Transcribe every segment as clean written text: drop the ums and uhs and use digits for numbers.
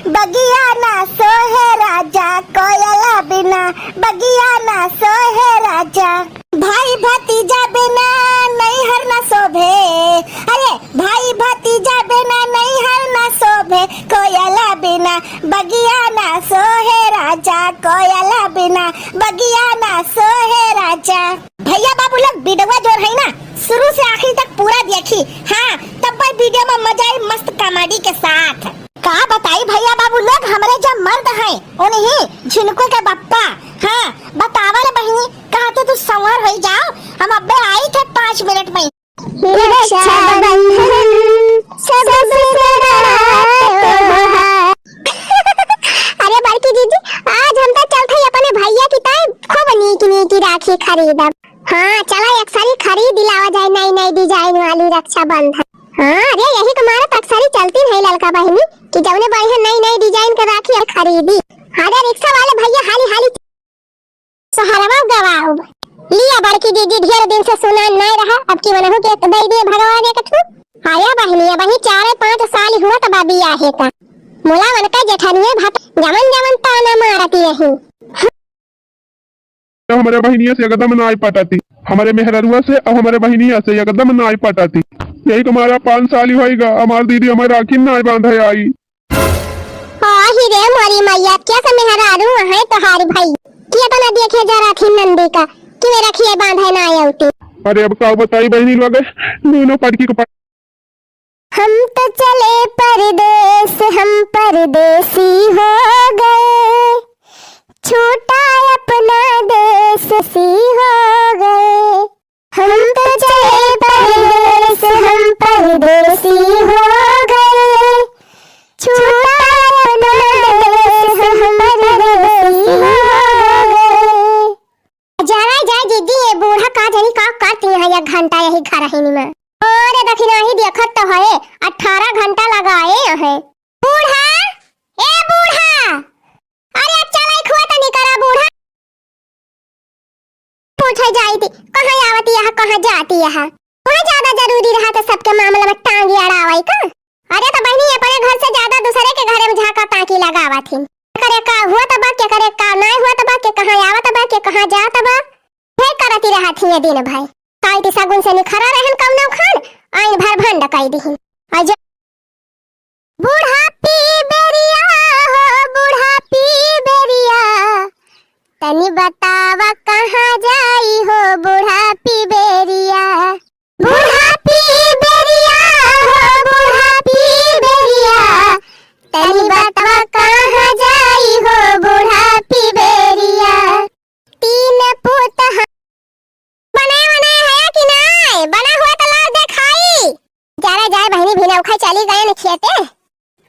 बगिया ना सोहे राजा, कोयला बिना बगिया ना सोहे राजा। भाई भतीजा बिना नैहर ना शोभे, अरे भाई भतीजा बिना नैहर ना शोभे, कोयला बिना बगिया ना सोहे राजा, कोयला बिना बगिया ना सोहे राजा। भैया बाबू लोग वीडियो जो है ना शुरू से आखिर तक पूरा देखी, हाँ तब भाई वीडियो में मजा आई मस्त कॉमेडी के साथ। का बताई भैया बाबू लोग हमारे जो मर्द हैं उन्हीं झिनको के बप्पा। हाँ बतावा रे बहनी कहते तू संवर हो जाओ, हम अबे आई थे 5 मिनट में। अरे बड़की दीदी आज हम तो चलते अपने भैया की ताई खूब नीकी राखी खरीदब। हाँ चला एक सारी खरीद दिलावा जाए नई नई डिजाइन वाली रक्षाबंधन। हाँ अरे यही तुम्हारा तो अक्सर ही चलती है लड़का बहनी कि जब बढ़िया नई नई डिजाइन का राखी और खरीदी। अरे रिक्शा वाले भैया हाली हाली सहारा गवाओ लिया बड़की दीदी ढेर दिन से सुना नहीं रहा, अब की मनहु के दई दिए भगवान एक ठू आया बहनी। अब 4-5 साल हुआ तो बाबी आहे का मोला मन का जेठानिया भात जमन ताना मारती रही। हमारे बहनिया से एकदम नाई पटाती, हमारे मेहररुआ से और हमारे बहनिया से एकदम नाई पटाती। यही तुम्हारा 5 साल ही होएगा हमारी दीदी हमारे राखी नाई बांधे आई। ही रे मोरी मैया क्या से मेहरारू है तोहारी भाई क्या तो ना देखे जा राखी नंदी का कि वे रखिए बांधे ना आउती। अरे अब का बताई बहनी लोग दोनों पटकी को हम तो चले परदेस हम परदेसी हो गए, छूटा अपना देश सी हो गए। हम तो चले परदेस हम परदेसी हो गए, छूटा अपना देश हम परदेसी हो गए। जा दीदी ये बूढ़ा का जानी का करती है 1 घंटा यही घर ही में। अरे दखिना ही देखत तो है 18 घंटा लगाए है। बूढ़ा ए बूढ़ा अरे चला खुआ तनी करा बूढ़ा पूछे जाई थी कहां आवती है कहां जाती है, वहां ज्यादा जरूरी रहा तो सबके मामले में टांगी अड़ावाई का। अरे तो बहनी अपने घर से ज्यादा दूसरे के घर में झाका ताकी लगावा थी। करे का हुआ तबा के करे का नहीं हुआ तबा के कहां आवत तबा के कहां जा तबा हे करती रहा थी दिन भाई काई सगुन से निखरा रहन कौनो खान आइन भर भंड कई दी। आज बूढ़ा पी बेरिया हो बूढ़ा पी बेरिया तनी बतावा कहां जाई हो बूढ़ा पी बेरिया। बूढ़ा पी बेरिया हो बूढ़ा पी बेरिया तनी बतावा कहां जाई हो बूढ़ा पी बेरिया। 3 पुत बने है कि नहीं बना हुआ तो लाल दिखाई जरा जाए बहनी भी नौखा चली गए न खेते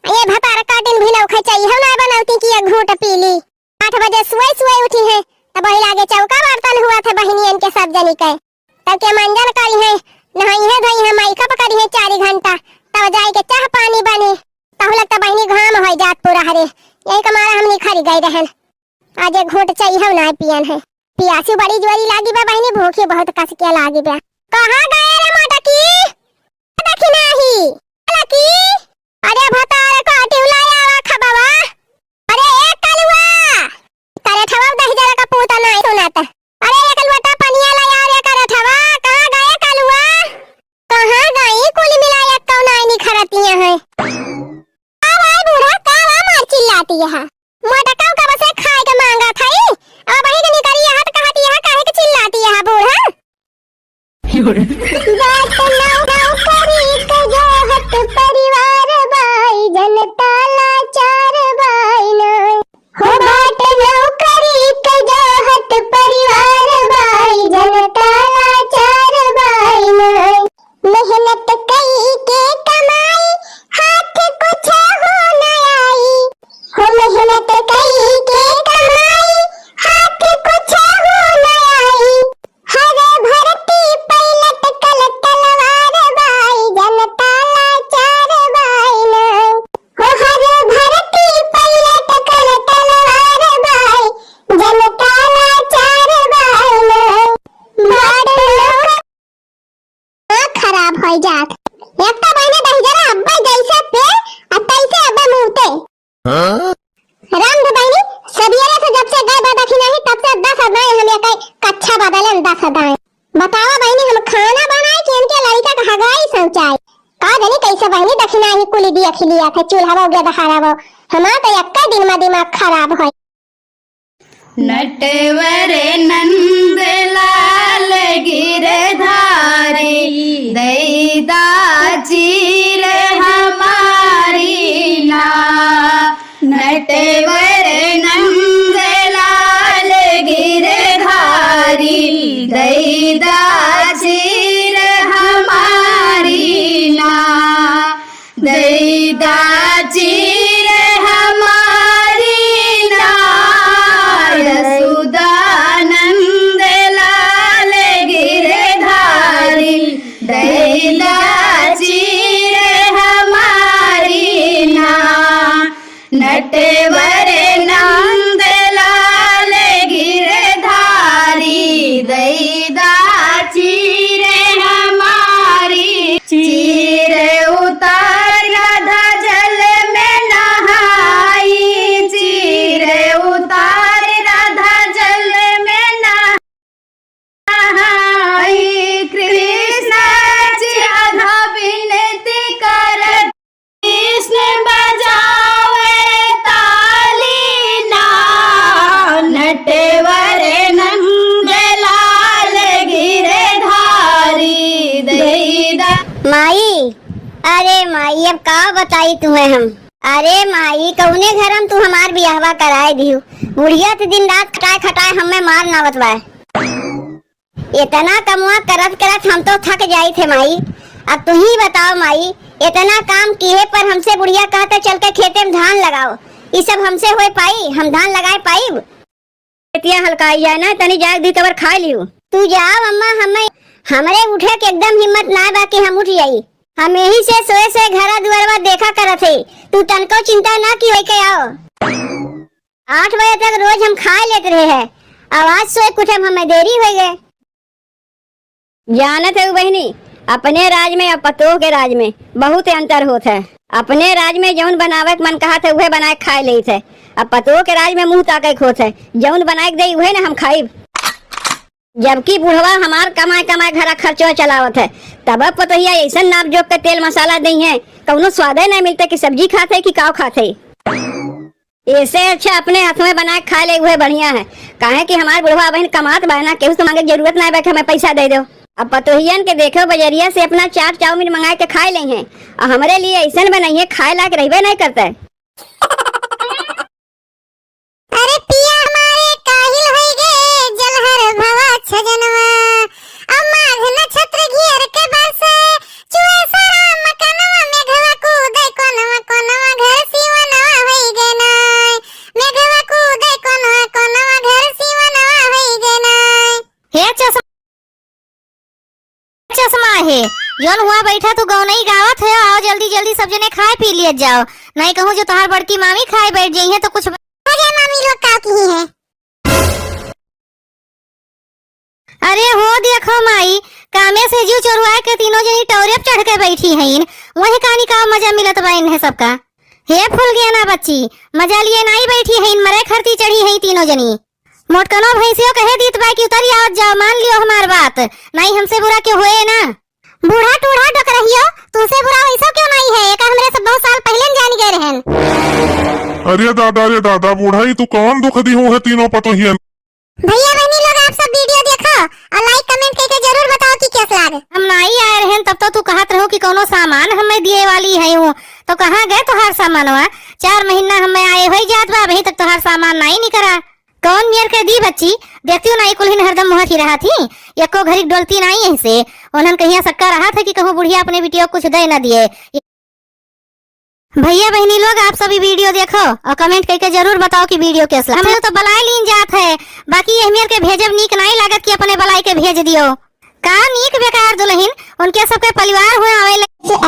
ये भतार का दिन भी नौखा चाहिए हम ना बनाती कि एक घूंट पी ली। 8 बजे सुबह उठी है तब वही लागे चौका बर्तन हुआ था बहनियन के सब जनी के तब के मंजन करी है नहाई है धोई है माइका पकड़ी है 4 घंटा तब जाए के चाह पानी बने तब लगता बहनी घाम हो जात पूरा हरे यही कमारा हमनी खरी गई रहन। आज एक घूंट चाहिए हम ना पियन है पियासी बड़ी जोरी लागी बा बहनी भूखी बहुत कस के लागी बा। कहां गए रे मोटकी देखी नाही लकी अरे भतार काटी उलाया आवा खबावा। अरे एक कलुआ करे ठवा 10 जरा का पूता नहीं सुनाता। अरे एक कलुआ पनिया ला यार एक करे ठवा कहां गए कलुआ कहां गई कुल मिला एक कौ नहीं निखरतियां है। आ भाई बूढ़ा का मार चिल्लाती है मोटा का बसे खाए के मांगा थाई अब वही के निकरी हाथ कहती है काहे के चिल्लाती है बूढ़ा। राम दे बहनी सदियरे से जब से गए बदखी नहीं तब से 10 अदाएं हम एक कच्चा बदलन 10 अदाएं। बताओ बहनी हम खाना बनाए कि उनके लड़का का हगाई सोचाई का जानी कैसे बहनी दक्षिणा ही कुली दिया खिलिया थे चूल्हा हो गया दहाड़ा वो हमारा तो एक दिन में दिमाग खराब है। नटवर नंद लाल गिरधारी दैदा चीर हमारी ना। नटवर नंद लाल गिरधारी दैदा चीर हमारी ना। दैदा चीर हमारी ना। यशोदानंद लाल गिरधारी दैदा चीर हमारी ना। नटवर नंद लाल गिरधारी दैदा चीर हमारी। चीर उतार राधा जल में नहाई। चीर उतार राधा जल में नहाई। कृष्ण जी राधा विनती कर कृष्ण बजावे ताली ना। नटवर नंद लाल गिरधारी दैदा। माई अरे माई अब का बताई तुम्हें हम। अरे माई कौने घर हम तू हमार बियाहवा कराए दियो बुढ़िया तो दिन रात खटाए खटाए हमें मार ना बतवाए। इतना कमुआ करत करत हम तो थक जाई थे माई। अब तू ही बताओ माई इतना काम किए पर हमसे बुढ़िया कहते चल के खेते में धान लगाओ ये सब हमसे हो पाई हम धान लगाए पाई। खेतिया हल्काई जाए ना तनी जाग दी तबर खा लियो। तू जाओ अम्मा हमें हमरे उठे के एकदम हिम्मत ना बाकी हम उठ जाई। हम यही से सोए से घरा दुआरवा देखा करत है तू तनको चिंता ना की होई के आओ। 8 बजे तक रोज हम खा लेते रहे हैं आवाज सोए कुछ हमें देरी हो गए। जानत है बहनी अपने राज में और पतोह के राज में बहुत अंतर होता है। अपने राज में जौन बनावे के मन कहा थे वह बनाए खाए ले थे। अब पतोह के राज में मुंह ताके खोत है जौन बनाए के दे वह ना हम खाई। जबकि बुढ़वा हमार कमाए कमाए घरा खर्चो चलावत है तब पतोहिया ऐसा नाप जोक के तेल मसाला दई है कौनो स्वाद नहीं मिलते कि सब्जी खाते कि काव खाते। ऐसे अच्छा अपने हाथ में बनाए खा ले हुए बढ़िया है। काहे कि हमार बुढ़वा बहन कमात बहना केहू से मांगे जरूरत नहीं बैठे हमें पैसा दे दो। अब पतोहियन के देखो बजरिया से अपना 4 चाउमीन मंगा के खाए ले हैं और हमारे लिए ऐसा बनाइए खाए लायक रहबे नहीं करता है। अरे पिया हमारे काहिल होई गे जलहर भवा छजनवा अमाघ नक्षत्र घेर के बरसे चुए सारा मकनवा मेघवा कूदे कोनवा कोनवा घर सिवनवा होई गे नाय। मेघवा कूदे कोनवा कोनवा घर सिवनवा होई गे नाय। हे चश्मा है जौन हुआ बैठा तू गाँव नहीं गावत है आओ जल्दी जल्दी सब जने खाए पी लिए जाओ नहीं कहूँ जो तुम्हार बड़की मामी खाए बैठ जाई है तो कुछ मामी लोग का की है। अरे हो देखो माई कामे से जीव चोरवा के तीनों जनी टौरे पे चढ़ के बैठी हैं वही कहानी का मजा मिलत बा इन्हें सबका। हे फूल गया ना बच्ची मजा लिए नहीं बैठी है मरे खरती चढ़ी है तीनों जनी। मोटकनो भैंसियों कहे दीत बा कि उतर आओ जाओ मान लियो हमार बात नहीं हमसे बुरा क्यों होए ना। बूढ़ा टूढ़ा डक रहियो तुमसे बुरा वैसा क्यों नहीं है एक हमरे सब बहुत साल पहले जान गए रहन। अरे दादा बूढ़ाई तू कौन दुख दी हूँ है तीनों पतोहियन। भैया बहनी लोग आप सब वीडियो देखो और लाइक कमेंट करके जरूर बताओ कि कैसा लगे। हम नहीं आए रहन तब तो तू कहत रहो कि कोनो सामान हमें दिए वाली है हूँ तो कहाँ गए तुहार सामानवा 4 महीना हमें आए हो जात बा अभी तक तुहार सामान नहीं निकला। कौन मियर के दी बच्ची देखती हूँ नहीं कुल हरदम मुहर ही रहा थी एको घड़ी डोलती नहीं ऐसे उन्होंने कहीं सक्का रहा था कि कहूँ बुढ़िया अपने बिटिया कुछ दे न दिए। भैया बहनी लोग आप सभी वीडियो देखो और कमेंट करके जरूर बताओ कि वीडियो कैसा हम तो बलाई लीन जात है बाकी अहमियत के भेजब नीक नहीं लागत कि अपने बलाई के भेज दियो का नीक बेकार दुल्हन उनके सबके परिवार हुए आवे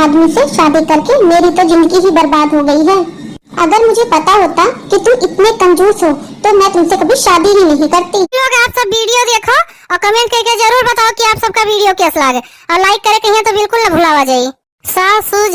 आदमी से शादी करके मेरी तो जिंदगी ही बर्बाद हो गई है। अगर मुझे पता होता कि तुम इतने कंजूस हो तो मैं तुमसे कभी शादी ही नहीं करती। लोग आप सब वीडियो देखो और कमेंट करके जरूर बताओ कि आप सबका वीडियो कैसा लगे और लाइक करे कहीं तो बिल्कुल न भुलावा जाए। सासू